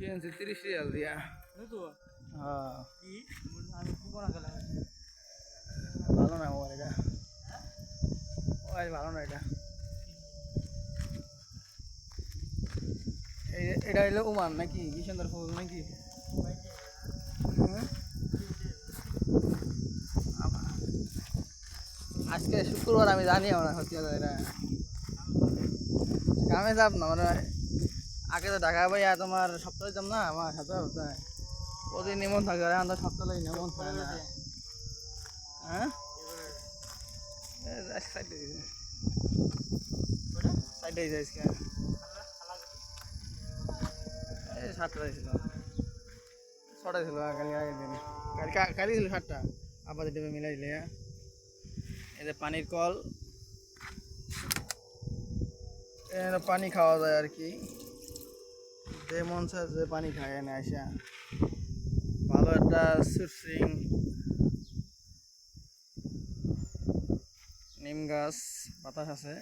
কিনছি 30 রিয়াল দিয়া। হ্যাঁ ভালো না মোবাইল এটা, মোবাইল ভালো না এটা। এটা হলো ওমান নাকি কিষানদার ফুল নাকি? হ্যাঁ? আজকে শুক্রবার আমি জানি না সত্যি কথা এটা কামে যাব না মানে আগে তো ঢাকা ভাইয়া তোমার সপ্তাহে যাব না আমার সপ্তাহে সপ্তাহে প্রতিদিন নিমন থাকে এখন তো সপ্তাহে নিমন থাকে না। হ্যাঁ সাইডে সাইডে আজকে এই 7টা ছিল 6টা ছিল কালকে আগের দিন কালকে ছিল 7টা আপাতত ডিবে মিলাই দিলে। এই যে পানির কল, পানি খাওয়া যায় আর কি, যে মন চায় যে পানি খায় এনে আসা। ভালো একটা সুইং নিম গাছ বাতাস আছে।